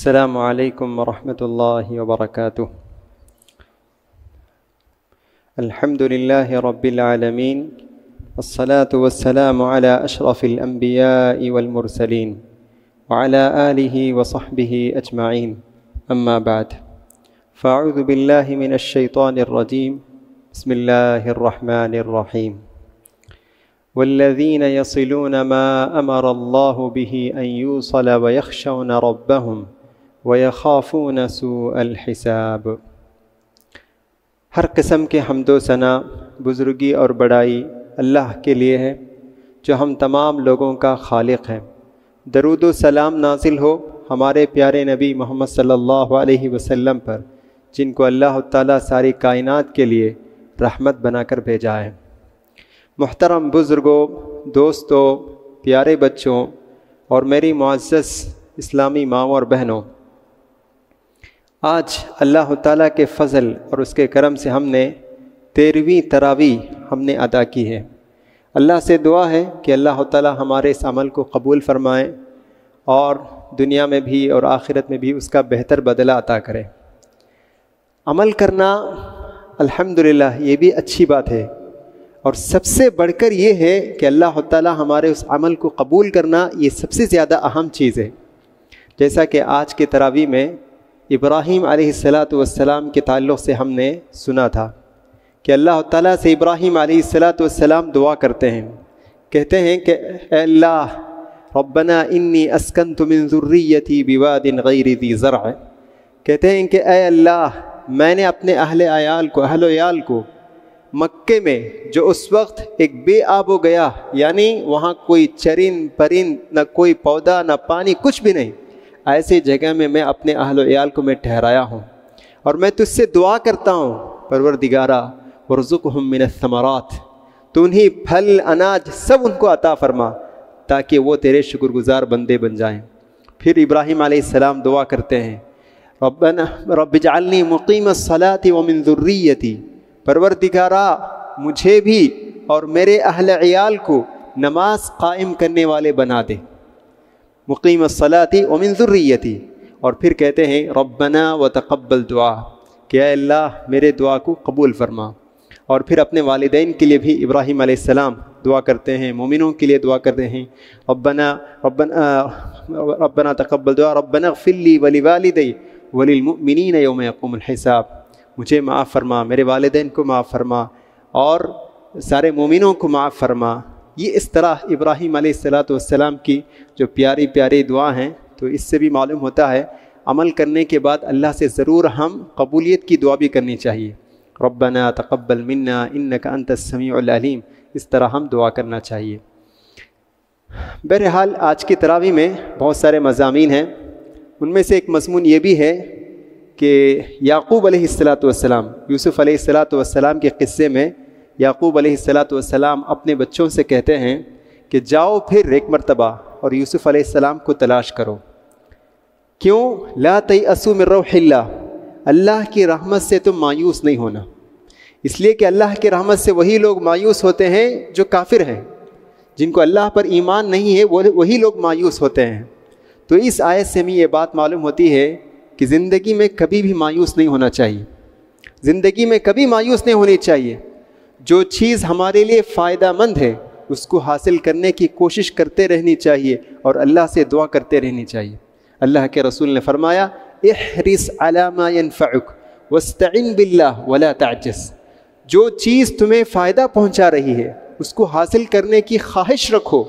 السلام علیکم ورحمۃ اللہ وبرکاتہ۔ الحمد للہ رب العالمین، والصلاة والسلام علی اشرف الانبیاء والمرسلین وعلی آلہ وصحبہ اجمعین، اما بعد فاعوذ باللہ من الشیطان الرجیم، بسم اللہ الرحمن الرحیم۔ والذین یصلون ما امر اللہ بہ ان یوصل ویخشون ربهم وَيَخَافُونَ سُوءَ الْحِسَابِ۔ ہر قسم کے حمد و ثنا، بزرگی اور بڑائی اللہ کے لیے ہے جو ہم تمام لوگوں کا خالق ہے۔ درود و سلام نازل ہو ہمارے پیارے نبی محمد صلی اللہ علیہ وسلم پر، جن کو اللہ تعالیٰ ساری کائنات کے لیے رحمت بنا کر بھیجا ہے۔ محترم بزرگوں، دوستوں، پیارے بچوں اور میری معزز اسلامی ماؤں اور بہنوں، آج اللہ تعالیٰ کے فضل اور اس کے کرم سے ہم نے 13ویں تراویح ہم نے ادا کی ہے۔ اللہ سے دعا ہے کہ اللہ تعالیٰ ہمارے اس عمل کو قبول فرمائے اور دنیا میں بھی اور آخرت میں بھی اس کا بہتر بدلہ عطا کرے۔ عمل کرنا الحمدللہ یہ بھی اچھی بات ہے، اور سب سے بڑھ کر یہ ہے کہ اللہ تعالیٰ ہمارے اس عمل کو قبول کرنا یہ سب سے زیادہ اہم چیز ہے۔ جیسا کہ آج کے تراویح میں ابراہیم علیہ السلام کے تعلق سے ہم نے سنا تھا کہ اللہ تعالیٰ سے ابراہیم علیہ السلام دعا کرتے ہیں، کہتے ہیں کہ اے اللہ ربنا انی اسکنت من ذریتی بواد غیر ذی زرع، کہتے ہیں کہ اے اللہ میں نے اپنے اہل و عیال کو مکے میں جو اس وقت ایک بے آب و گیا، یعنی وہاں کوئی چرند پرند نہ کوئی پودا نہ پانی کچھ بھی نہیں، ایسی جگہ میں اپنے اہل و عیال کو میں ٹھہرایا ہوں، اور میں تجھ سے دعا کرتا ہوں پروردگارا ورزقہم من الثمرات، تو انہیں پھل اناج سب ان کو عطا فرما تاکہ وہ تیرے شکر گزار بندے بن جائیں۔ پھر ابراہیم علیہ السلام دعا کرتے ہیں رب اجعلنی مقیم الصلاۃ ومن ذریتی، پروردگارا مجھے بھی اور میرے اہل عیال کو نماز قائم کرنے والے بنا دے، مقیم الصلاۃ ومن ذریتی۔ اور پھر کہتے ہیں ربنا وتقبل دعا، کہ اے اللہ میرے دعا کو قبول فرما۔ اور پھر اپنے والدین کے لیے بھی ابراہیم علیہ السلام دعا کرتے ہیں، مومنوں کے لیے دعا کرتے ہیں ربنا تقبل دعا ربنا اغفر لی ولوالدی وللمؤمنین یوم یقوم الحساب، مجھے معاف فرما، میرے والدین کو معاف فرما اور سارے مومنوں کو معاف فرما۔ یہ اس طرح ابراہیم علیہ السلام کی جو پیاری پیاری دعا ہیں، تو اس سے بھی معلوم ہوتا ہے عمل کرنے کے بعد اللہ سے ضرور ہم قبولیت کی دعا بھی کرنی چاہیے، ربنا تقبل منا انک انت السمیع العلیم، اس طرح ہم دعا کرنا چاہیے۔ بہرحال آج کی تراویح میں بہت سارے مضامین ہیں، ان میں سے ایک مضمون یہ بھی ہے کہ یعقوب علیہ السلام، یوسف علیہ السلام کے قصے میں یعقوب علیہ السلام اپنے بچوں سے کہتے ہیں کہ جاؤ پھر ایک مرتبہ اور یوسف علیہ السلام کو تلاش کرو۔ کیوں؟ لا تیأسوا من روح اللہ، اللہ کی رحمت سے تم مایوس نہیں ہونا، اس لیے کہ اللہ کی رحمت سے وہی لوگ مایوس ہوتے ہیں جو کافر ہیں، جن کو اللہ پر ایمان نہیں ہے وہی لوگ مایوس ہوتے ہیں۔ تو اس آیت سے ہمیں یہ بات معلوم ہوتی ہے کہ زندگی میں کبھی بھی مایوس نہیں ہونا چاہیے، زندگی میں کبھی مایوس نہیں ہونی چاہیے۔ جو چیز ہمارے لیے فائدہ مند ہے اس کو حاصل کرنے کی کوشش کرتے رہنی چاہیے اور اللہ سے دعا کرتے رہنی چاہیے۔ اللہ کے رسول نے فرمایا احرص علی ما ينفعک واستعن باللہ ولا تعجز، جو چیز تمہیں فائدہ پہنچا رہی ہے اس کو حاصل کرنے کی خواہش رکھو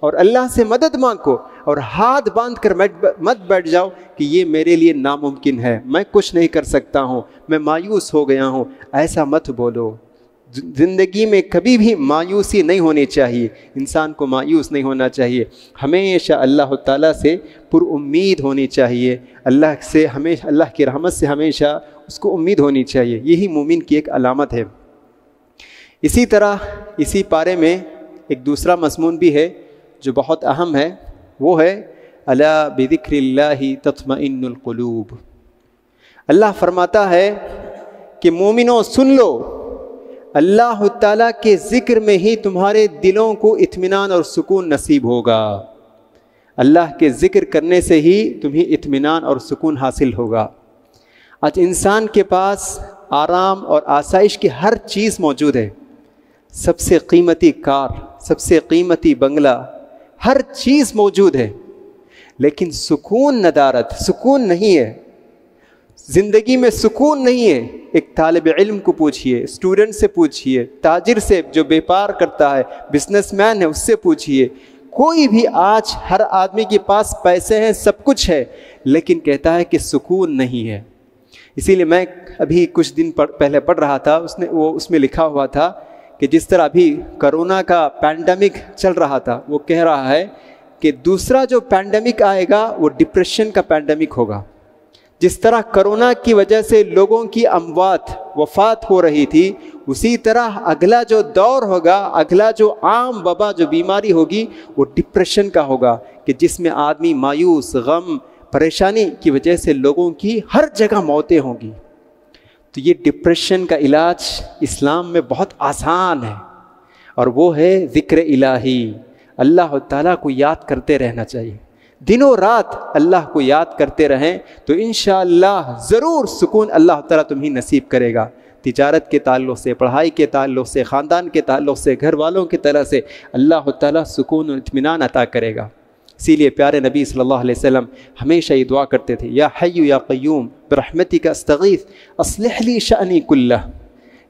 اور اللہ سے مدد مانگو، اور ہاتھ باندھ کر مت بیٹھ جاؤ کہ یہ میرے لیے ناممکن ہے، میں کچھ نہیں کر سکتا ہوں، میں مایوس ہو گیا ہوں، ایسا مت بولو۔ زندگی میں کبھی بھی مایوسی نہیں ہونی چاہیے، انسان کو مایوس نہیں ہونا چاہیے، ہمیشہ اللہ تعالیٰ سے پر امید ہونی چاہیے، اللہ کی رحمت سے ہمیشہ اس کو امید ہونی چاہیے، یہی مومن کی ایک علامت ہے۔ اسی طرح اسی پارے میں ایک دوسرا مضمون بھی ہے جو بہت اہم ہے، وہ ہے الا بذکر اللہ تطمئن القلوب۔ اللہ فرماتا ہے کہ مومنوں سن لو، اللہ تعالیٰ کے ذکر میں ہی تمہارے دلوں کو اطمینان اور سکون نصیب ہوگا۔ اللہ کے ذکر کرنے سے ہی تمہیں اطمینان اور سکون حاصل ہوگا۔ آج انسان کے پاس آرام اور آسائش کی ہر چیز موجود ہے، سب سے قیمتی کار، سب سے قیمتی بنگلہ، ہر چیز موجود ہے، لیکن سکون ندارت، سکون نہیں ہے، زندگی میں سکون نہیں ہے۔ ایک طالب علم کو پوچھئے، اسٹوڈنٹ سے پوچھئے، تاجر سے جو بیپار کرتا ہے، بزنس مین ہے، اس سے پوچھئے، کوئی بھی آج ہر آدمی کے پاس پیسے ہیں، سب کچھ ہے، لیکن کہتا ہے کہ سکون نہیں ہے۔ اسی لیے میں ابھی کچھ دن پہلے پڑھ رہا تھا، اس میں لکھا ہوا تھا کہ جس طرح ابھی کرونا کا پینڈیمک چل رہا تھا، وہ کہہ رہا ہے کہ دوسرا جو پینڈیمک آئے گا وہ ڈپریشن کا پینڈیمک ہوگا۔ جس طرح کرونا کی وجہ سے لوگوں کی اموات، وفات ہو رہی تھی، اسی طرح اگلا جو دور ہوگا، اگلا جو عام وبا جو بیماری ہوگی وہ ڈپریشن کا ہوگا، کہ جس میں آدمی مایوس، غم، پریشانی کی وجہ سے لوگوں کی ہر جگہ موتیں ہوں گی۔ تو یہ ڈپریشن کا علاج اسلام میں بہت آسان ہے، اور وہ ہے ذکر الہی۔ اللہ تعالیٰ کو یاد کرتے رہنا چاہیے، دنوں رات اللہ کو یاد کرتے رہیں تو انشاءاللہ ضرور سکون اللہ تعالیٰ تمہیں نصیب کرے گا۔ تجارت کے تعلق سے، پڑھائی کے تعلق سے، خاندان کے تعلق سے، گھر والوں کی طرح سے اللہ تعالیٰ سکون و اطمینان عطا کرے گا۔ اسی لیے پیارے نبی صلی اللہ علیہ وسلم ہمیشہ یہ دعا کرتے تھے، یا حی یا قیوم برحمتک استغیث اصلح لی شأنی کلہ،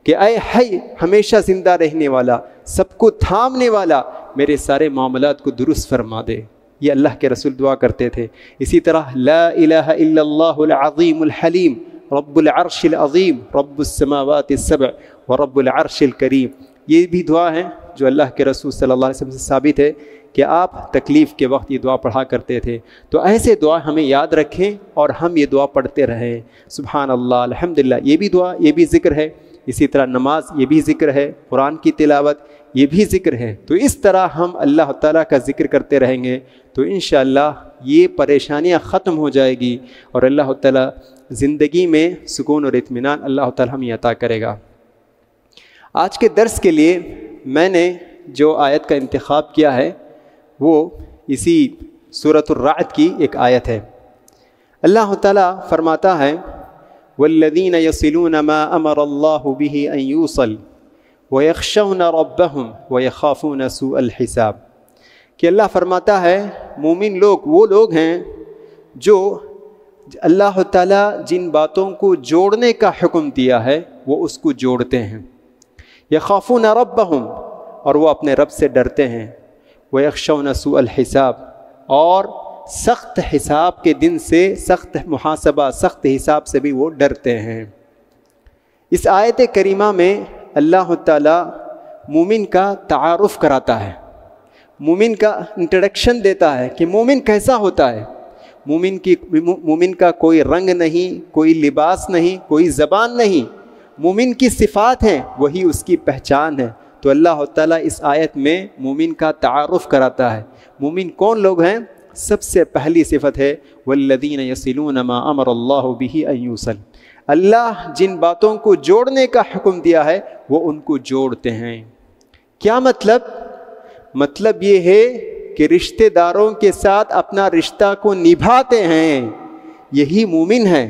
کہ اے حی، ہمیشہ زندہ رہنے والا، سب کو تھامنے والا، میرے سارے معاملات کو درست فرما دے۔ یہ اللہ کے رسول دعا کرتے تھے۔ اسی طرح لا الہ الا اللہ العظیم الحلیم رب العرش العظیم رب السماوات السبع ورب العرش الکریم، یہ بھی دعا ہے جو اللہ کے رسول صلی اللہ علیہ وسلم سے ثابت ہے کہ آپ تکلیف کے وقت یہ دعا پڑھا کرتے تھے۔ تو ایسے دعا ہمیں یاد رکھیں اور ہم یہ دعا پڑھتے رہیں۔ سبحان اللہ، الحمدللہ، یہ بھی دعا، یہ بھی ذکر ہے۔ اسی طرح نماز، یہ بھی ذکر ہے، قرآن کی تلاوت، یہ بھی ذکر ہے۔ تو اس طرح ہم اللہ تعالیٰ کا ذکر کرتے رہیں گے تو انشاءاللہ یہ پریشانیاں ختم ہو جائے گی، اور اللہ تعالیٰ زندگی میں سکون اور اطمینان اللہ تعالیٰ ہمیں عطا کرے گا۔ آج کے درس کے لیے میں نے جو آیت کا انتخاب کیا ہے وہ اسی سورۃ الرعد کی ایک آیت ہے۔ اللہ تعالیٰ فرماتا ہے والذین یصلون ما امر اللہ بہ ان یوصل ویخشون ربہم ویخافون سوء الحساب، کہ اللہ فرماتا ہے مومن لوگ وہ لوگ ہیں جو اللہ تعالیٰ جن باتوں کو جوڑنے کا حکم دیا ہے وہ اس کو جوڑتے ہیں، یخافون ربہم، اور وہ اپنے رب سے ڈرتے ہیں، وَيَخْشَوْنَ سُوءَ الْحِسَاب، اور سخت حساب کے دن سے، سخت محاسبہ، سخت حساب سے بھی وہ ڈرتے ہیں۔ اس آیت کریمہ میں اللہ تعالیٰ مومن کا تعارف کراتا ہے، مومن کا انٹروڈکشن دیتا ہے کہ مومن کیسا ہوتا ہے۔ مومن کا کوئی رنگ نہیں، کوئی لباس نہیں، کوئی زبان نہیں، مومن کی صفات ہیں، وہی اس کی پہچان ہے۔ تو اللہ تعالیٰ اس آیت میں مومن کا تعارف کراتا ہے۔ مومن کون لوگ ہیں؟ سب سے پہلی صفت ہے والذین یصلون ما امر اللہ بہ ان یوصل، اللہ جن باتوں کو جوڑنے کا حکم دیا ہے وہ ان کو جوڑتے ہیں۔ کیا مطلب؟ مطلب یہ ہے کہ رشتہ داروں کے ساتھ اپنا رشتہ کو نبھاتے ہیں، یہی مومن ہے۔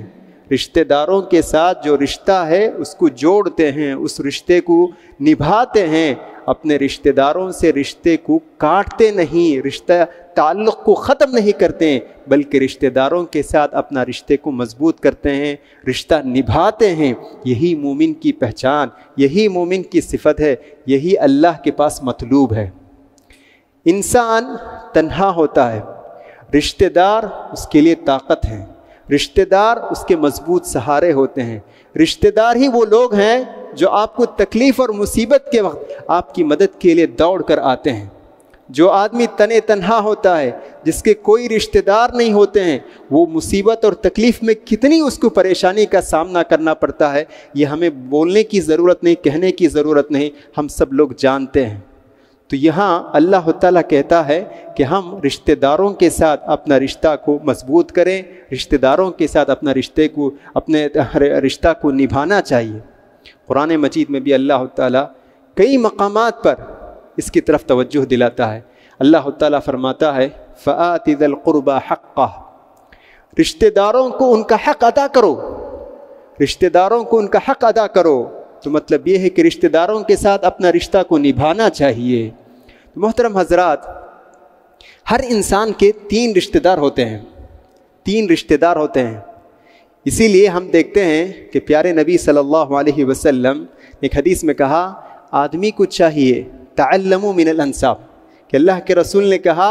رشتہ داروں کے ساتھ جو رشتہ ہے اس کو جوڑتے ہیں، اس رشتے کو نبھاتے ہیں، اپنے رشتہ داروں سے رشتے کو کاٹتے نہیں، رشتہ تعلق کو ختم نہیں کرتے ہیں، بلکہ رشتہ داروں کے ساتھ اپنا رشتے کو مضبوط کرتے ہیں، رشتہ نبھاتے ہیں۔ یہی مومن کی پہچان، یہی مومن کی صفت ہے، یہی اللہ کے پاس مطلوب ہے۔ انسان تنہا ہوتا ہے، رشتہ دار اس کے لیے طاقت ہیں، رشتہ دار اس کے مضبوط سہارے ہوتے ہیں۔ رشتہ دار ہی وہ لوگ ہیں جو آپ کو تکلیف اور مصیبت کے وقت آپ کی مدد کے لیے دوڑ کر آتے ہیں۔ جو آدمی تنہا ہوتا ہے، جس کے کوئی رشتہ دار نہیں ہوتے ہیں، وہ مصیبت اور تکلیف میں کتنی اس کو پریشانی کا سامنا کرنا پڑتا ہے، یہ ہمیں بولنے کی ضرورت نہیں، کہنے کی ضرورت نہیں، ہم سب لوگ جانتے ہیں۔ تو یہاں اللہ تعالیٰ کہتا ہے کہ ہم رشتہ داروں کے ساتھ اپنا رشتہ کو مضبوط کریں، رشتہ داروں کے ساتھ اپنے رشتہ کو نبھانا چاہیے۔ قرآن مجید میں بھی اللہ تعالیٰ کئی مقامات پر اس کی طرف توجہ دلاتا ہے۔ اللہ تعالیٰ فرماتا ہے فآت ذی القربى حقہ، رشتہ داروں کو ان کا حق ادا کرو، رشتہ داروں کو ان کا حق ادا کرو۔ تو مطلب یہ ہے کہ رشتہ داروں کے ساتھ اپنا رشتہ کو نبھانا چاہیے۔ تو محترم حضرات، ہر انسان کے 3 رشتہ دار ہوتے ہیں، 3 رشتہ دار ہوتے ہیں۔ اسی لیے ہم دیکھتے ہیں کہ پیارے نبی صلی اللہ علیہ وسلم ایک حدیث میں کہا، آدمی کو چاہیے تعلموا من الانساب، کہ اللہ کے رسول نے کہا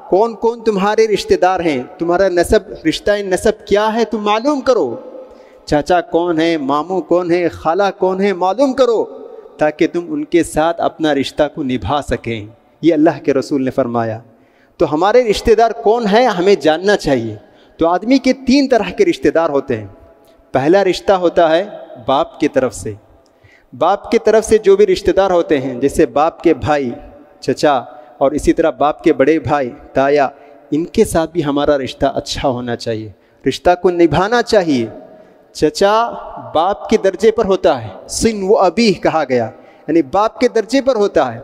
کون کون تمہارے رشتہ دار ہیں، تمہارا نسب، رشتہ نسب کیا ہے تم معلوم کرو، چاچا کون ہے، ماموں کون ہے، خالہ کون ہے، معلوم کرو، تاکہ تم ان کے ساتھ اپنا رشتہ کو نبھا سکیں۔ یہ اللہ کے رسول نے فرمایا۔ تو ہمارے رشتہ دار کون ہیں ہمیں جاننا چاہیے۔ تو آدمی کے 3 طرح کے رشتہ دار ہوتے ہیں۔ پہلا رشتہ ہوتا ہے باپ کی طرف سے، باپ کی طرف سے جو بھی رشتہ دار ہوتے ہیں، جیسے باپ کے بھائی چچا، اور اسی طرح باپ کے بڑے بھائی تایا، ان کے ساتھ بھی ہمارا رشتہ اچھا ہونا چاہیے، رشتہ کو نبھانا چاہیے۔ چچا باپ کے درجے پر ہوتا ہے، سن و ابی کہا گیا، یعنی باپ کے درجے پر ہوتا ہے۔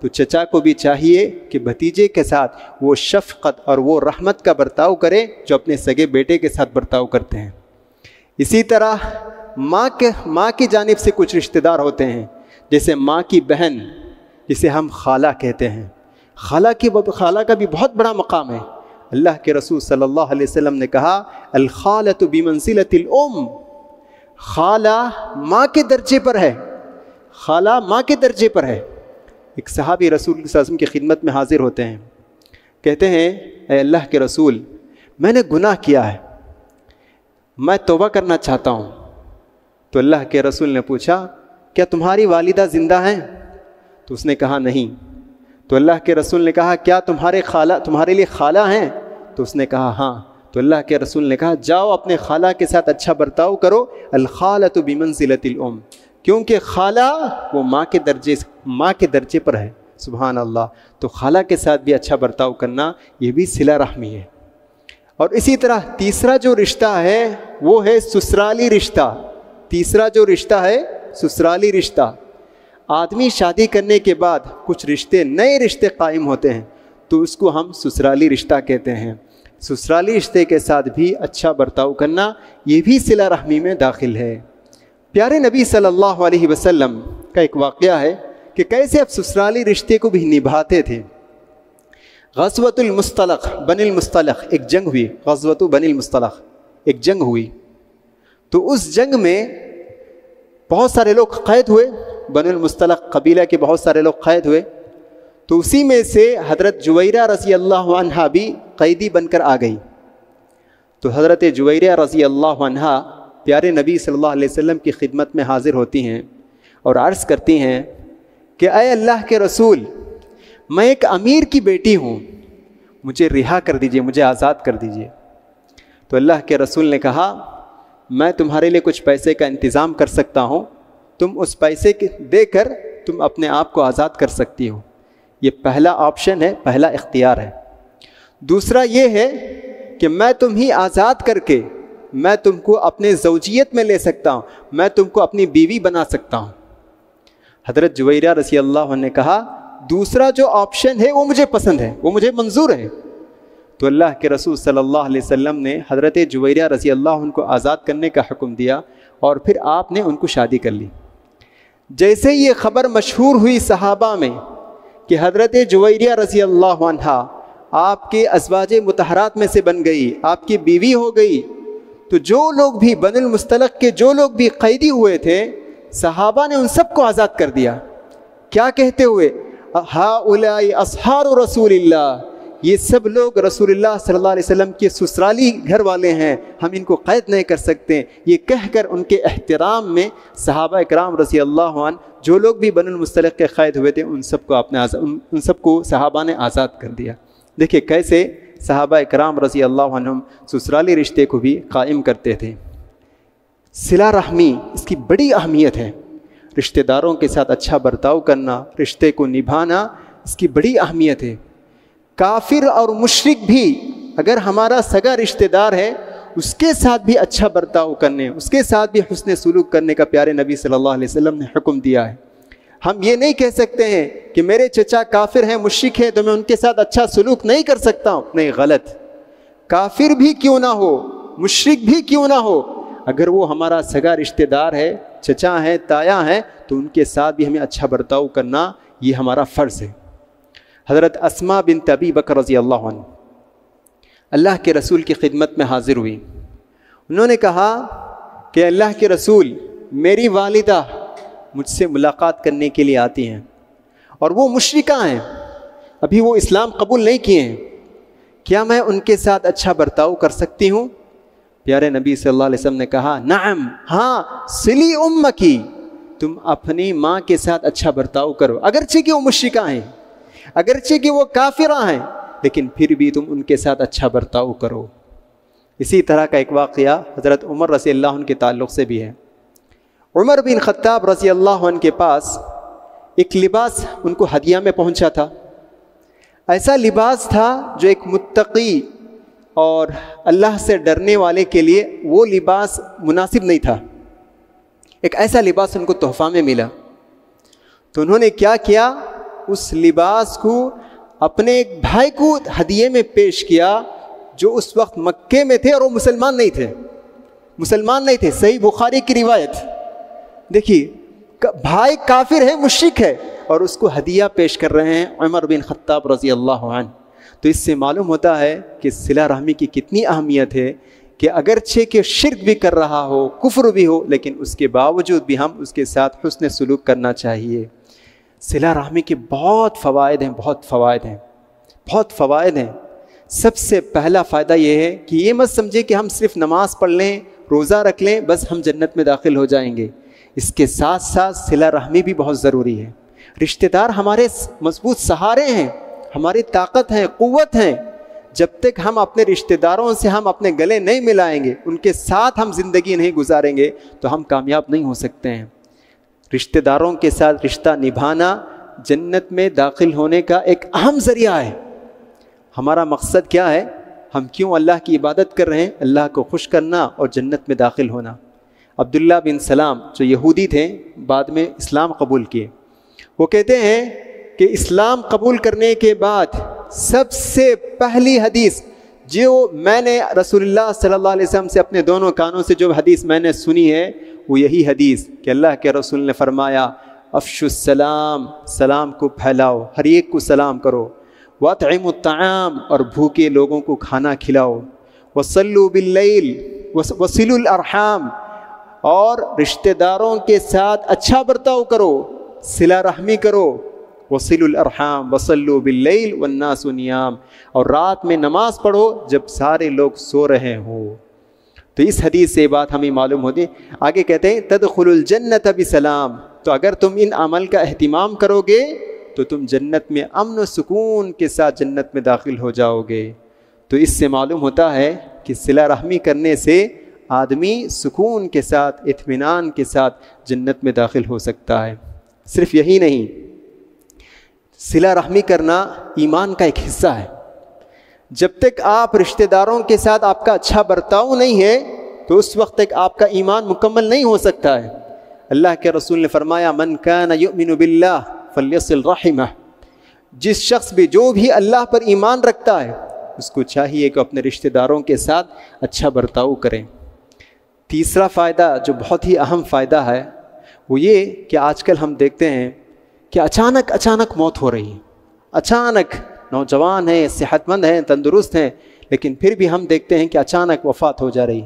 تو چچا کو بھی چاہیے کہ بھتیجے کے ساتھ وہ شفقت اور وہ رحمت کا برتاؤ کرے جو اپنے سگے بیٹے کے ساتھ برتاؤ کرتے ہیں۔ اسی طرح ماں کی جانب سے کچھ رشتہ دار ہوتے ہیں، جیسے ماں کی بہن جسے ہم خالہ کہتے ہیں۔ خالہ کا بھی بہت بڑا مقام ہے۔ اللہ کے رسول صلی اللہ علیہ وسلم نے کہا الخالۃ بمنزلۃ الام، خالہ ماں کے درجے پر ہے، خالہ ماں کے درجے پر ہے۔ ایک صحابی رسول صلی اللہ علیہ وسلم کی خدمت میں حاضر ہوتے ہیں، کہتے ہیں اے اللہ کے رسول، میں نے گناہ کیا ہے، میں توبہ کرنا چاہتا ہوں۔ تو اللہ کے رسول نے پوچھا کیا تمہاری والدہ زندہ ہیں؟ تو اس نے کہا نہیں۔ تو اللہ کے رسول نے کہا کیا تمہارے لیے خالہ ہیں؟ تو اس نے کہا ہاں۔ تو اللہ کے رسول نے کہا جاؤ اپنے خالہ کے ساتھ اچھا برتاؤ کرو، الخالۃ بمنزلۃ الام، کیونکہ خالہ وہ ماں کے درجے پر ہے۔ سبحان اللہ۔ تو خالہ کے ساتھ بھی اچھا برتاؤ کرنا یہ بھی صلہ رحمی ہے۔ اور اسی طرح تیسرا جو رشتہ ہے وہ ہے سسرالی رشتہ۔ تیسرا جو رشتہ ہے سسرالی رشتہ۔ آدمی شادی کرنے کے بعد کچھ نئے رشتے قائم ہوتے ہیں، تو اس کو ہم سسرالی رشتہ کہتے ہیں۔ سسرالی رشتے کے ساتھ بھی اچھا برتاؤ کرنا یہ بھی صلہ رحمی میں داخل ہے۔ پیارے نبی صلی اللہ علیہ وسلم کا ایک واقعہ ہے کہ کیسے آپ سسرالی رشتے کو بھی نبھاتے تھے۔ غزوۃ المصطلق، بنی المصطلق ایک جنگ ہوئی، غزوۃ بنی المصطلق ایک جنگ ہوئی۔ تو اس جنگ میں بہت سارے لوگ قید ہوئے، بنی المصطلق قبیلہ کے بہت سارے لوگ قید ہوئے۔ تو اسی میں سے حضرت جویریہ رضی اللہ عنہا بھی قیدی بن کر آ گئی۔ تو حضرت جویریہ رضی اللہ عنہا پیارے نبی صلی اللہ علیہ وسلم کی خدمت میں حاضر ہوتی ہیں اور عرض کرتی ہیں کہ اے اللہ کے رسول، میں ایک امیر کی بیٹی ہوں، مجھے رہا کر دیجئے، مجھے آزاد کر دیجئے۔ تو اللہ کے رسول نے کہا میں تمہارے لیے کچھ پیسے کا انتظام کر سکتا ہوں، تم اس پیسے دے کر تم اپنے آپ کو آزاد کر سکتی ہو۔ یہ پہلا آپشن ہے، پہلا اختیار ہے۔ دوسرا یہ ہے کہ میں تمہیں آزاد کر کے میں تم کو اپنے زوجیت میں لے سکتا ہوں، میں تم کو اپنی بیوی بنا سکتا ہوں۔ حضرت جویریہ رضی اللہ عنہ نے کہا دوسرا جو آپشن ہے وہ مجھے پسند ہے، وہ مجھے منظور ہے۔ تو اللہ کے رسول صلی اللہ علیہ وسلم نے حضرت جویریہ رضی اللہ عنہ کو آزاد کرنے کا حکم دیا، اور پھر آپ نے ان کو شادی کر لی۔ جیسے یہ خبر مشہور ہوئی صحابہ میں کہ حضرت جویریہ رضی اللہ عنہا آپ کے ازواج مطہرات میں سے بن گئی، آپ کی بیوی ہو گئی، تو جو لوگ بھی بنی المصطلق کے جو لوگ بھی قیدی ہوئے تھے، صحابہ نے ان سب کو آزاد کر دیا۔ کیا کہتے ہوئے؟ ہؤلاء اصحار رسول اللہ، یہ سب لوگ رسول اللہ صلی اللہ علیہ وسلم کے سسرالی گھر والے ہیں، ہم ان کو قید نہیں کر سکتے۔ یہ کہہ کر ان کے احترام میں صحابہ اکرام رضی اللہ عنہ جو لوگ بھی بنی المصطلق کے قید ہوئے تھے ان سب کو صحابہ نے آزاد کر دیا۔ دیکھیں کیسے صحابہ اکرام رضی اللہ عنہم سسرالی رشتے کو بھی قائم کرتے تھے۔ صلہ رحمی اس کی بڑی اہمیت ہے، رشتہ داروں کے ساتھ اچھا برتاؤ کرنا، رشتے کو نبھانا، اس کی بڑی اہمیت ہے۔ کافر اور مشرک بھی اگر ہمارا سگا رشتہ دار ہے، اس کے ساتھ بھی اچھا برتاؤ کرنے، اس کے ساتھ بھی حسن سلوک کرنے کا پیارے نبی صلی اللہ علیہ وسلم نے حکم دیا ہے۔ ہم یہ نہیں کہہ سکتے ہیں کہ میرے چچا کافر ہیں، مشرک ہیں، تو میں ان کے ساتھ اچھا سلوک نہیں کر سکتا ہوں. نہیں، غلط. کافر بھی کیوں نہ ہو، مشرک بھی کیوں نہ ہو، اگر وہ ہمارا سگا رشتہ دار ہے، چچا ہیں، تایا ہیں، تو ان کے ساتھ بھی ہمیں اچھا برتاؤ کرنا یہ ہمارا فرض ہے. حضرت اسماء بنت ابی بکر رضی اللہ عنہ اللہ کے رسول کی خدمت میں حاضر ہوئی. انہوں نے کہا کہ اللہ کے رسول، میری والدہ مجھ سے ملاقات کرنے کے لیے آتی ہیں اور وہ مشرکہ ہیں، ابھی وہ اسلام قبول نہیں کیے ہیں، کیا میں ان کے ساتھ اچھا برتاؤ کر سکتی ہوں؟ پیارے نبی صلی اللہ علیہ وسلم نے کہا نعم، ہاں، صلی امکی، تم اپنی ماں کے ساتھ اچھا برتاؤ کرو، اگرچہ کہ وہ مشرکہ ہیں، اگرچہ کہ وہ کافرہ ہیں، لیکن پھر بھی تم ان کے ساتھ اچھا برتاؤ کرو. اسی طرح کا ایک واقعہ حضرت عمر رضی اللہ عنہ کے تعلق سے بھی ہے. عمر بن خطاب رضی اللہ عنہ کے پاس ایک لباس ان کو ہدیہ میں پہنچا تھا. ایسا لباس تھا جو ایک متقی اور اللہ سے ڈرنے والے کے لیے وہ لباس مناسب نہیں تھا. ایک ایسا لباس ان کو تحفہ میں ملا، تو انہوں نے کیا کیا، اس لباس کو اپنے ایک بھائی کو ہدیے میں پیش کیا جو اس وقت مکے میں تھے اور وہ مسلمان نہیں تھے. صحیح بخاری کی روایت دیکھیے، بھائی کافر ہے، مشرک ہے، اور اس کو ہدیہ پیش کر رہے ہیں عمر بن خطاب رضی اللہ عنہ. تو اس سے معلوم ہوتا ہے کہ صلہ رحمی کی کتنی اہمیت ہے، کہ اگرچہ کہ شرک بھی کر رہا ہو، کفر بھی ہو، لیکن اس کے باوجود بھی ہم اس کے ساتھ حسن سلوک کرنا چاہیے. صلہ رحمی کے بہت فوائد ہیں. سب سے پہلا فائدہ یہ ہے کہ یہ مت سمجھے کہ ہم صرف نماز پڑھ لیں، روزہ رکھ لیں، بس ہم جنت میں داخل ہو جائیں گے. اس کے ساتھ ساتھ صلہ رحمی بھی بہت ضروری ہے. رشتہ دار ہمارے مضبوط سہارے ہیں، ہماری طاقت ہیں، قوت ہیں. جب تک ہم اپنے رشتہ داروں سے ہم اپنے گلے نہیں ملائیں گے، ان کے ساتھ ہم زندگی نہیں گزاریں گے، تو ہم کامیاب نہیں ہو سکتے ہیں. رشتہ داروں کے ساتھ رشتہ نبھانا جنت میں داخل ہونے کا ایک اہم ذریعہ ہے. ہمارا مقصد کیا ہے؟ ہم کیوں اللہ کی عبادت کر رہے ہیں؟ اللہ کو خوش کرنا اور جنت میں داخل ہونا. عبداللہ بن سلام جو یہودی تھے، بعد میں اسلام قبول کیے، وہ کہتے ہیں کہ اسلام قبول کرنے کے بعد سب سے پہلی حدیث جو میں نے رسول اللہ صلی اللہ علیہ وسلم سے اپنے دونوں کانوں سے جو حدیث میں نے سنی ہے، وہ یہی حدیث کہ اللہ کے رسول نے فرمایا افشوا السلام، سلام کو پھیلاؤ، ہر ایک کو سلام کرو، واطعموا الطعام، اور بھوکے لوگوں کو کھانا کھلاؤ، وصلوا باللیل، وصلوا الارحام، اور رشتہ داروں کے ساتھ اچھا برتاؤ کرو، صلہ رحمی کرو، وصلوا الارحام وصلوا باللیل والناس نیام، اور رات میں نماز پڑھو جب سارے لوگ سو رہے ہوں. تو اس حدیث سے بات ہمیں معلوم ہوتی ہے. آگے کہتے ہیں تدخل الجنت بسلام، تو اگر تم ان عمل کا اہتمام کرو گے تو تم جنت میں امن و سکون کے ساتھ جنت میں داخل ہو جاؤ گے. تو اس سے معلوم ہوتا ہے کہ صلہ رحمی کرنے سے آدمی سکون کے ساتھ، اطمینان کے ساتھ جنت میں داخل ہو سکتا ہے. صرف یہی نہیں، صلہ رحمی کرنا ایمان کا ایک حصہ ہے. جب تک آپ رشتہ داروں کے ساتھ آپ کا اچھا برتاؤ نہیں ہے تو اس وقت تک آپ کا ایمان مکمل نہیں ہو سکتا ہے. اللہ کے رسول نے فرمایا من کان یؤمن باللہ فلیصل رحمہ، جس شخص بھی جو بھی اللہ پر ایمان رکھتا ہے اس کو چاہیے کہ اپنے رشتہ داروں کے ساتھ اچھا برتاؤ کریں. تیسرا فائدہ جو بہت ہی اہم فائدہ ہے وہ یہ کہ آج کل ہم دیکھتے ہیں کہ اچانک موت ہو رہی ہے. اچانک نوجوان ہیں، صحت مند ہیں، تندرست ہیں، لیکن پھر بھی ہم دیکھتے ہیں کہ اچانک وفات ہو جا رہی.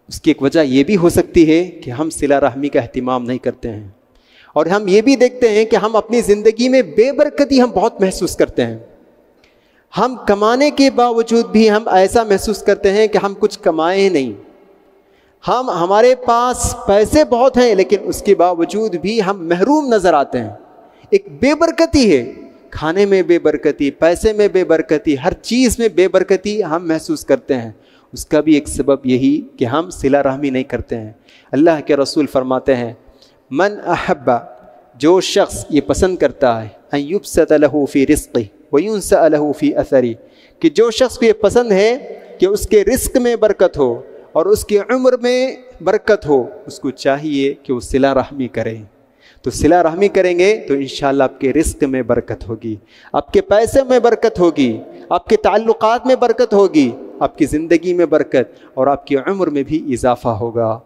اس کی ایک وجہ یہ بھی ہو سکتی ہے کہ ہم صلہ رحمی کا اہتمام نہیں کرتے ہیں، اور ہم یہ بھی دیکھتے ہیں کہ ہم اپنی زندگی میں بے برکتی ہم بہت محسوس کرتے ہیں. ہم کمانے کے باوجود بھی ہم ایسا محسوس کرتے ہیں کہ ہم کچھ کمائے نہیں. ہمارے پاس پیسے بہت ہیں لیکن اس کے باوجود بھی ہم محروم نظر آتے ہیں. ایک بے برکتی ہے، کھانے میں بے برکتی، پیسے میں بے برکتی، ہر چیز میں بے برکتی ہم محسوس کرتے ہیں. اس کا بھی ایک سبب یہی کہ ہم صلہ رحمی نہیں کرتے ہیں. اللہ کے رسول فرماتے ہیں من احب، جو شخص یہ پسند کرتا ہے ان یبسط له فی رزقہ وینسأ له فی اثرہ، کہ جو شخص کو یہ پسند ہے کہ اس کے رزق میں برکت ہو اور اس کی عمر میں برکت ہو، اس کو چاہیے کہ وہ صلہ رحمی کرے. تو صلہ رحمی کریں گے تو انشاءاللہ آپ کے رزق میں برکت ہوگی، آپ کے پیسے میں برکت ہوگی، آپ کے تعلقات میں برکت ہوگی، آپ کی زندگی میں برکت اور آپ کی عمر میں بھی اضافہ ہوگا۔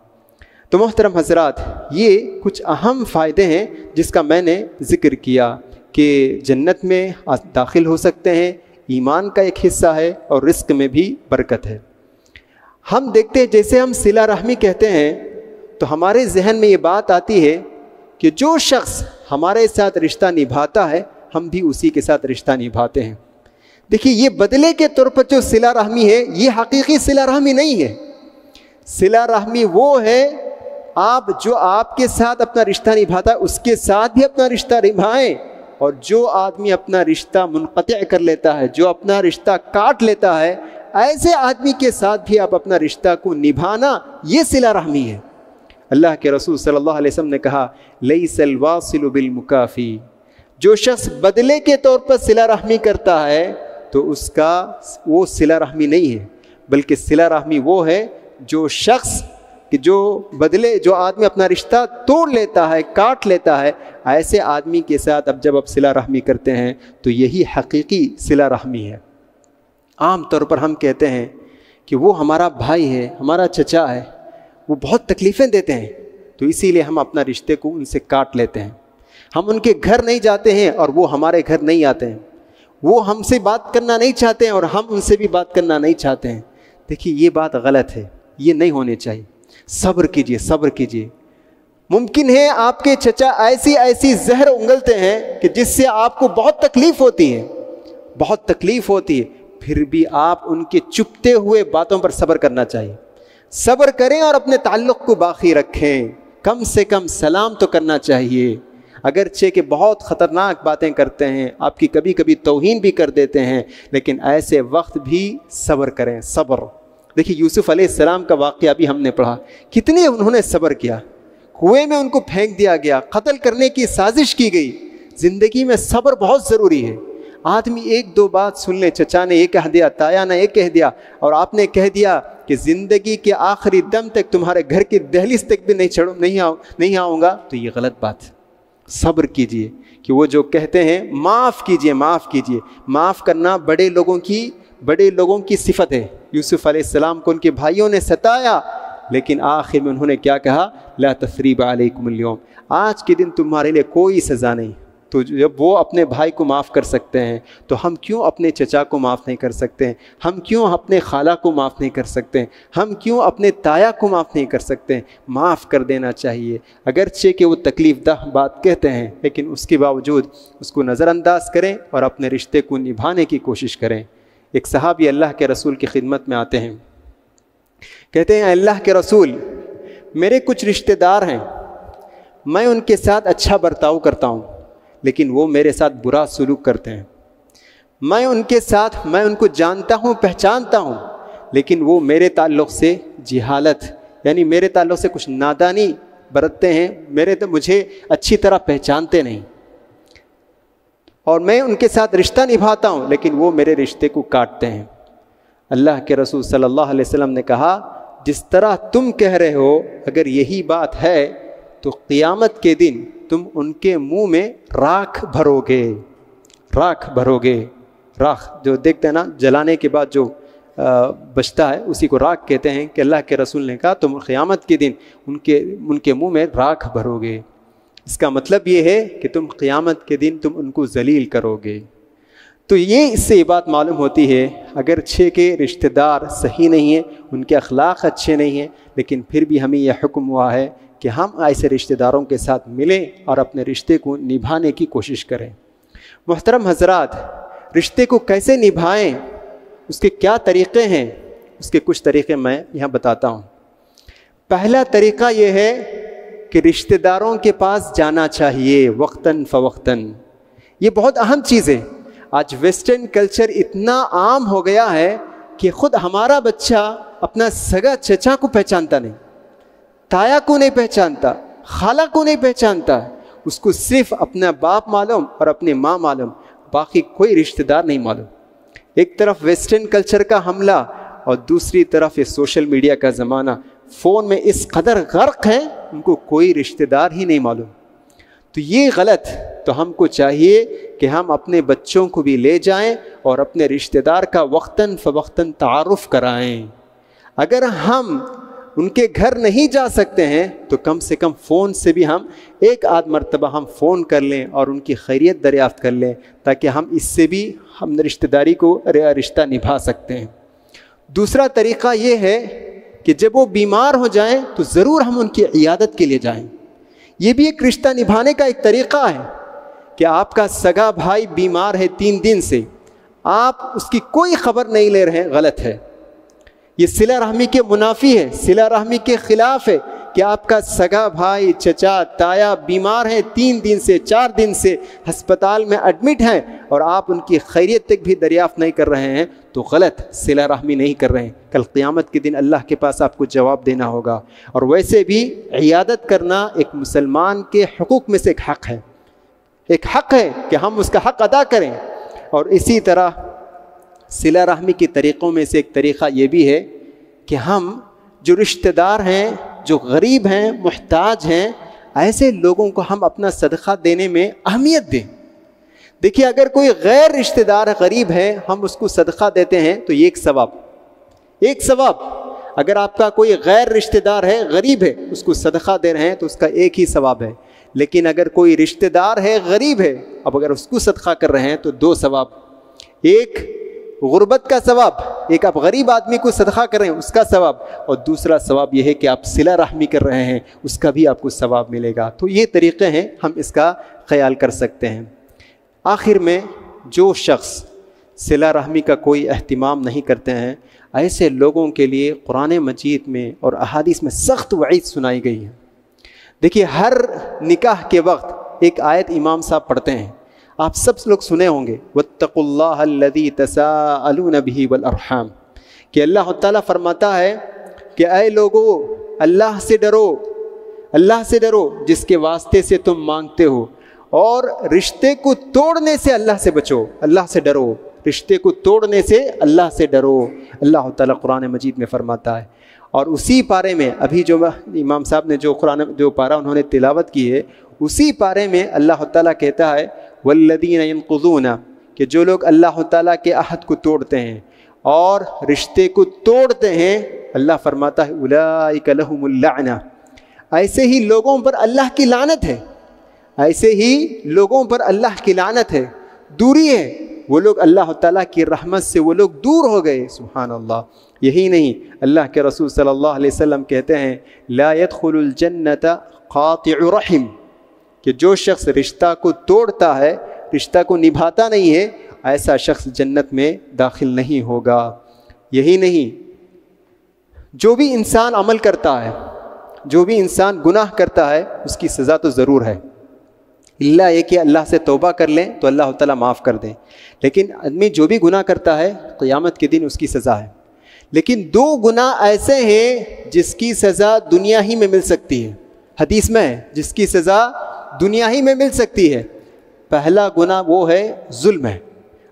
تو محترم حضرات، یہ کچھ اہم فائدے ہیں جس کا میں نے ذکر کیا کہ جنت میں داخل ہو سکتے ہیں، ایمان کا ایک حصہ ہے اور رزق میں بھی برکت ہے۔ ہم دیکھتے ہیں جیسے ہم صلہ رحمی کہتے ہیں تو ہمارے ذہن میں یہ بات آتی ہے کہ جو شخص ہمارے ساتھ رشتہ نبھاتا ہے ہم بھی اسی کے ساتھ رشتہ نبھاتے ہیں۔ دیکھیے یہ بدلے کے طور پر جو صلہ رحمی ہے یہ حقیقی صلہ رحمی نہیں ہے۔ صلہ رحمی وہ ہے جو آپ کے ساتھ اپنا رشتہ نبھاتا ہے اس کے ساتھ بھی اپنا رشتہ نبھائیں، اور جو آدمی اپنا رشتہ منقطع کر لیتا ہے، جو اپنا رشتہ کاٹ لیتا ہے، ایسے آدمی کے ساتھ بھی آپ اپنا رشتہ کو نبھانا، یہ صلہ رحمی ہے۔ اللہ کے رسول صلی اللہ علیہ وسلم نے کہا لیس الواصل بالمکافی، جو شخص بدلے کے طور پر صلہ رحمی کرتا ہے تو اس کا وہ صلہ رحمی نہیں ہے، بلکہ صلہ رحمی وہ ہے جو شخص کہ جو آدمی اپنا رشتہ توڑ لیتا ہے، کاٹ لیتا ہے، ایسے آدمی کے ساتھ اب جب آپ صلہ رحمی کرتے ہیں تو یہی حقیقی صلہ رحمی ہے۔ عام طور پر ہم کہتے ہیں کہ وہ ہمارا بھائی ہے، ہمارا چچا ہے، وہ بہت تکلیفیں دیتے ہیں، تو اسی لیے ہم اپنا رشتے کو ان سے کاٹ لیتے ہیں۔ ہم ان کے گھر نہیں جاتے ہیں اور وہ ہمارے گھر نہیں آتے ہیں، وہ ہم سے بات کرنا نہیں چاہتے ہیں اور ہم ان سے بھی بات کرنا نہیں چاہتے ہیں۔ دیکھیے یہ بات غلط ہے، یہ نہیں ہونے چاہیے۔ صبر کیجئے، صبر کیجئے۔ ممکن ہے آپ کے چچا ایسی زہر انگلتے ہیں کہ جس سے آپ کو بہت تکلیف ہوتی ہے، بہت تکلیف ہوتی ہے، پھر بھی آپ ان کے چپتے ہوئے باتوں پر صبر کرنا چاہیے۔ صبر کریں اور اپنے تعلق کو باقی رکھیں، کم سے کم سلام تو کرنا چاہیے۔ اگرچہ کہ بہت خطرناک باتیں کرتے ہیں، آپ کی کبھی کبھی توہین بھی کر دیتے ہیں، لیکن ایسے وقت بھی صبر کریں، صبر۔ دیکھیے یوسف علیہ السلام کا واقعہ بھی ہم نے پڑھا، کتنے انہوں نے صبر کیا، کنویں میں ان کو پھینک دیا گیا، قتل کرنے کی سازش کی گئی۔ زندگی میں صبر بہت ضروری ہے۔ آدمی ایک دو بات سن لے، چچا نے یہ کہہ دیا، تایا نے یہ کہہ دیا، اور آپ نے کہہ دیا کہ زندگی کے آخری دم تک تمہارے گھر کی دہلیز تک بھی نہیں آؤں گا، تو یہ غلط بات ہے۔ صبر کیجئے کہ وہ جو کہتے ہیں معاف کیجئے، معاف کیجئے۔ معاف کرنا بڑے لوگوں کی صفت ہے۔ یوسف علیہ السلام کو ان کے بھائیوں نے ستایا، لیکن آخر میں انہوں نے کیا کہا؟ لا تثریب علیکم اليوم، آج کے دن تمہارے لیے کوئی سزا نہیں۔ تو جب وہ اپنے بھائی کو معاف کر سکتے ہیں تو ہم کیوں اپنے چچا کو معاف نہیں کر سکتے ہیں؟ ہم کیوں اپنے خالہ کو معاف نہیں کر سکتے ہیں؟ ہم کیوں اپنے تایا کو معاف نہیں کر سکتے ہیں؟ معاف کر دینا چاہیے، اگرچہ کہ وہ تکلیف دہ بات کہتے ہیں، لیکن اس کے باوجود اس کو نظر انداز کریں اور اپنے رشتے کو نبھانے کی کوشش کریں۔ ایک صحابی اللہ کے رسول کی خدمت میں آتے ہیں، کہتے ہیں اللہ کے رسول، میرے کچھ رشتہ دار ہیں، میں ان کے ساتھ اچھا برتاؤ کرتا ہوں لیکن وہ میرے ساتھ برا سلوک کرتے ہیں۔ میں ان کو جانتا ہوں، پہچانتا ہوں، لیکن وہ میرے تعلق سے جہالت، یعنی میرے تعلق سے کچھ نادانی برتتے ہیں، مجھے اچھی طرح پہچانتے نہیں، اور میں ان کے ساتھ رشتہ نبھاتا ہوں لیکن وہ میرے رشتے کو کاٹتے ہیں۔ اللہ کے رسول صلی اللہ علیہ وسلم نے کہا جس طرح تم کہہ رہے ہو اگر یہی بات ہے تو قیامت کے دن تم ان کے منہ میں راکھ بھرو گے۔ راکھ جو دیکھتے ہیں نا، جلانے کے بعد جو بچتا ہے اسی کو راکھ کہتے ہیں، کہ اللہ کے رسول نے کہا تم قیامت کے دن ان کے منہ میں راکھ بھرو گے۔ اس کا مطلب یہ ہے کہ تم قیامت کے دن تم ان کو ذلیل کرو گے۔ تو اس سے یہ بات معلوم ہوتی ہے اگرچہ کہ رشتہ دار صحیح نہیں ہیں، ان کے اخلاق اچھے نہیں ہیں، لیکن پھر بھی ہمیں یہ حکم ہوا ہے کہ ہم ایسے رشتہ داروں کے ساتھ ملیں اور اپنے رشتے کو نبھانے کی کوشش کریں۔ محترم حضرات، رشتے کو کیسے نبھائیں، اس کے کیا طریقے ہیں، اس کے کچھ طریقے میں یہاں بتاتا ہوں۔ پہلا طریقہ یہ ہے کہ رشتہ داروں کے پاس جانا چاہیے وقتاً فوقتاً۔ یہ بہت اہم چیز ہے۔ آج ویسٹرن کلچر اتنا عام ہو گیا ہے کہ خود ہمارا بچہ اپنا سگا چچا کو پہچانتا نہیں، تایا کو نہیں پہچانتا، خالہ کو نہیں پہچانتا، اس کو صرف اپنا باپ معلوم اور اپنی ماں معلوم، باقی کوئی رشتہ دار نہیں معلوم۔ ایک طرف ویسٹرن کلچر کا حملہ اور دوسری طرف یہ سوشل میڈیا کا زمانہ، فون میں اس قدر غرق ہیں ان کو کوئی رشتہ دار ہی نہیں معلوم۔ تو یہ غلط. تو ہم کو چاہیے کہ ہم اپنے بچوں کو بھی لے جائیں اور اپنے رشتہ دار کا وقتاً فوقتاً تعارف کرائیں. اگر ہم ان کے گھر نہیں جا سکتے ہیں تو کم سے کم فون سے بھی ہم ایک آدھ مرتبہ ہم فون کر لیں اور ان کی خیریت دریافت کر لیں، تاکہ ہم اس سے بھی ہم رشتہ داری کو رشتہ نبھا سکتے ہیں. دوسرا طریقہ یہ ہے کہ جب وہ بیمار ہو جائیں تو ضرور ہم ان کی عیادت کے لیے جائیں. یہ بھی ایک رشتہ نبھانے کا ایک طریقہ ہے کہ آپ کا سگا بھائی بیمار ہے 3 دن سے، آپ اس کی کوئی خبر نہیں لے رہے ہیں، غلط ہے. یہ صلہ رحمی کے منافی ہے، صلہ رحمی کے خلاف ہے کہ آپ کا سگا بھائی، چچا، تایا بیمار ہیں 3 دن سے 4 دن سے ہسپتال میں ایڈمٹ ہیں اور آپ ان کی خیریت تک بھی دریافت نہیں کر رہے ہیں، تو غلط، صلہ رحمی نہیں کر رہے ہیں. کل قیامت کے دن اللہ کے پاس آپ کو جواب دینا ہوگا. اور ویسے بھی عیادت کرنا ایک مسلمان کے حقوق میں سے ایک حق ہے، ایک حق ہے کہ ہم اس کا حق ادا کریں. اور اسی طرح صلہ رحمی کے طریقوں میں سے ایک طریقہ یہ بھی ہے کہ ہم جو رشتہ دار ہیں، جو غریب ہیں، محتاج ہیں، ایسے لوگوں کو ہم اپنا صدقہ دینے میں اہمیت دیں. دیکھیے، اگر کوئی غیر رشتہ دار غریب ہے، ہم اس کو صدقہ دیتے ہیں تو یہ ایک ثواب. اگر آپ کا کوئی غیر رشتہ دار ہے، غریب ہے، اس کو صدقہ دے رہے ہیں تو اس کا ایک ہی ثواب ہے. لیکن اگر کوئی رشتہ دار ہے، غریب ہے، اب اگر اس کو صدقہ کر رہے ہیں تو 2 ثواب. ایک غربت کا ثواب، ایک آپ غریب آدمی کو صدقہ کر رہے ہیں اس کا ثواب، اور دوسرا ثواب یہ ہے کہ آپ صلہ رحمی کر رہے ہیں، اس کا بھی آپ کو ثواب ملے گا. تو یہ طریقے ہیں، ہم اس کا خیال کر سکتے ہیں. آخر میں، جو شخص صلہ رحمی کا کوئی اہتمام نہیں کرتے ہیں، ایسے لوگوں کے لیے قرآن مجید میں اور احادیث میں سخت وعید سنائی گئی ہے. دیکھیے، ہر نکاح کے وقت ایک آیت امام صاحب پڑھتے ہیں، آپ سب لوگ سنے ہوں گے، واتقوا اللہ الذی تساءلون بہ والارحام، کہ اللہ تعالیٰ فرماتا ہے کہ اے لوگو، اللہ سے ڈرو جس کے واسطے سے تم مانگتے ہو، اور رشتے کو توڑنے سے اللہ سے بچو. اللہ سے ڈرو، رشتے کو توڑنے سے اللہ سے ڈرو، اللہ تعالیٰ قرآن مجید میں فرماتا ہے. اور اسی پارے میں ابھی جو امام صاحب نے جو پارہ انہوں نے تلاوت کی ہے، اسی پارے میں اللہ تعالیٰ کہتا ہے والذین ینقضون، کہ جو لوگ اللہ تعالیٰ کے عہد کو توڑتے ہیں اور رشتے کو توڑتے ہیں، اللہ فرماتا ہے اولئک لہم اللعنہ، ایسے ہی لوگوں پر اللہ کی لعنت ہے، ایسے ہی لوگوں پر اللہ کی لعنت ہے، دوری ہے. وہ لوگ اللہ تعالیٰ کی رحمت سے وہ لوگ دور ہو گئے. سبحان اللہ. یہی نہیں، اللہ کے رسول صلی اللہ علیہ وسلم کہتے ہیں لا يدخل الجنت قاطع رحم، کہ جو شخص رشتہ کو توڑتا ہے، رشتہ کو نبھاتا نہیں ہے، ایسا شخص جنت میں داخل نہیں ہوگا. یہی نہیں، جو بھی انسان عمل کرتا ہے، جو بھی انسان گناہ کرتا ہے، اس کی سزا تو ضرور ہے، اللہ یہ کہ اللہ سے توبہ کر لیں تو اللہ تعالیٰ معاف کر دیں. لیکن آدمی جو بھی گناہ کرتا ہے، قیامت کے دن اس کی سزا ہے. لیکن 2 گناہ ایسے ہیں جس کی سزا دنیا ہی میں مل سکتی ہے. حدیث میں ہے جس کی سزا دنیا ہی میں مل سکتی ہے. پہلا گناہ وہ ہے ظلم ہے.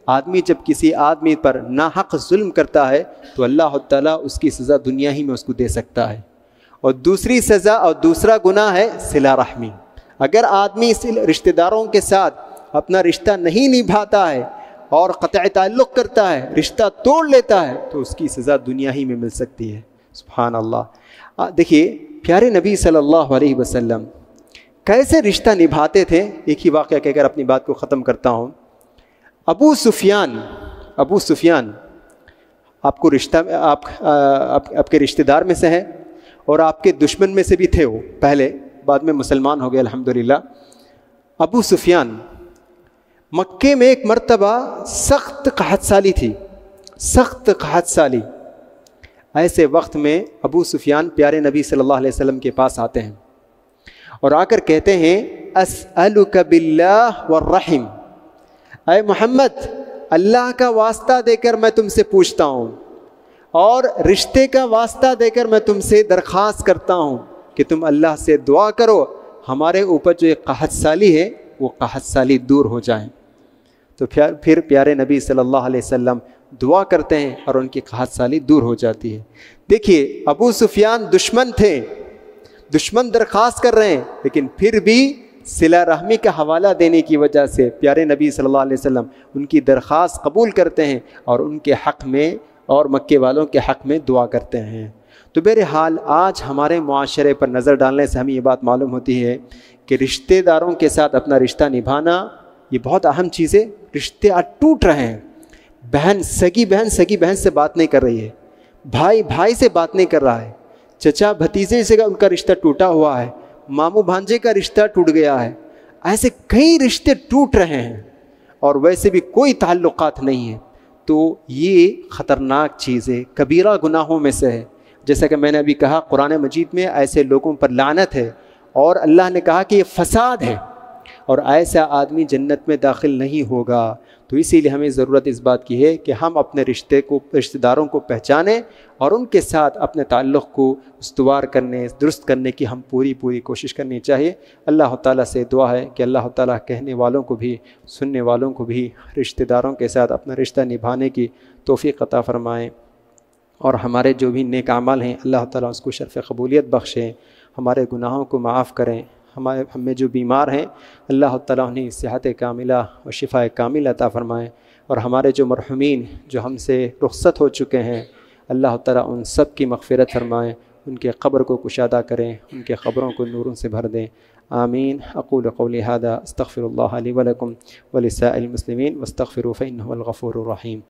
آدمی جب کسی آدمی پر ناحق ظلم کرتا ہے تو اللہ تعالیٰ اس کی سزا دنیا ہی میں اس کو دے سکتا ہے. اور دوسری سزا اور دوسرا گناہ ہے صلہ رحمی. اگر آدمی رشتہ داروں کے ساتھ اپنا رشتہ نہیں نبھاتا ہے اور قطع تعلق کرتا ہے، رشتہ توڑ لیتا ہے، تو اس کی سزا دنیا ہی میں مل سکتی ہے. سبحان اللہ. دیکھیے، پیارے نبی صلی اللہ علیہ وسلم کیسے رشتہ نبھاتے تھے. ایک ہی واقعہ کہہ کر اپنی بات کو ختم کرتا ہوں. ابو سفیان آپ کو رشتہ آپ کے رشتہ دار میں سے ہے اور آپ کے دشمن میں سے بھی تھے. وہ پہلے، بعد میں مسلمان ہو گئے الحمدللہ. ابو سفیان مکے میں ایک مرتبہ سخت قحط سالی تھی، سخت قحط سالی. ایسے وقت میں ابو سفیان پیارے نبی صلی اللہ علیہ وسلم کے پاس آتے ہیں اور آ کر کہتے ہیں اسألک باللہ والرحم، اے محمد، اللہ کا واسطہ دے کر میں تم سے پوچھتا ہوں اور رشتے کا واسطہ دے کر میں تم سے درخواست کرتا ہوں کہ تم اللہ سے دعا کرو ہمارے اوپر جو ایک قحط سالی ہے وہ قحط سالی دور ہو جائیں. تو پھر پیارے نبی صلی اللہ علیہ وسلم دعا کرتے ہیں اور ان کی قحط سالی دور ہو جاتی ہے. دیکھیے، ابو سفیان دشمن تھے، دشمن درخواست کر رہے ہیں، لیکن پھر بھی صلہ رحمی کا حوالہ دینے کی وجہ سے پیارے نبی صلی اللہ علیہ وسلم ان کی درخواست قبول کرتے ہیں اور ان کے حق میں اور مکے والوں کے حق میں دعا کرتے ہیں۔ تو بہرحال آج ہمارے معاشرے پر نظر ڈالنے سے ہمیں یہ بات معلوم ہوتی ہے کہ رشتہ داروں کے ساتھ اپنا رشتہ نبھانا یہ بہت اہم چیز ہے۔ رشتے آج ٹوٹ رہے ہیں، سگی بہن سے بات نہیں کر رہی ہے، بھائی سے بات نہیں کر رہا ہے، چچا بھتیجے سے ان کا رشتہ ٹوٹا ہوا ہے، ماموں بھانجے کا رشتہ ٹوٹ گیا ہے، ایسے کئی رشتے ٹوٹ رہے ہیں اور ویسے بھی کوئی تعلقات نہیں ہیں۔ تو یہ خطرناک چیز ہے، کبیرہ گناہوں میں سے ہے۔ جیسا کہ میں نے ابھی کہا قرآن مجید میں ایسے لوگوں پر لعنت ہے اور اللہ نے کہا کہ یہ فساد ہے اور ایسا آدمی جنت میں داخل نہیں ہوگا۔ تو اسی لیے ہمیں ضرورت اس بات کی ہے کہ ہم اپنے رشتہ داروں کو پہچانیں اور ان کے ساتھ اپنے تعلق کو استوار کرنے درست کرنے کی ہم پوری کوشش کرنی چاہیے۔ اللہ تعالیٰ سے دعا ہے کہ اللہ تعالیٰ کہنے والوں کو بھی سننے والوں کو بھی رشتہ داروں کے ساتھ اپنا رشتہ نبھانے کی توفیق عطا فرمائیں، اور ہمارے جو بھی نیک اعمال ہیں اللہ تعالیٰ اس کو شرف قبولیت بخشیں، ہمارے گناہوں کو معاف کریں، ہم میں جو بیمار ہیں اللہ تعالیٰ انہیں صحت کاملہ و شفاء کامل عطا فرمائیں، اور ہمارے جو مرحومین جو ہم سے رخصت ہو چکے ہیں اللہ تعالیٰ ان سب کی مغفرت فرمائیں، ان کے قبر کو کشادہ کریں، ان کے قبروں کو نوروں سے بھر دیں۔ آمین۔ اقول قولی ھذا استغفر اللہ لی ولکم ولسائر المسلمین واستغفروہ فإنہ الغفور الرحیم۔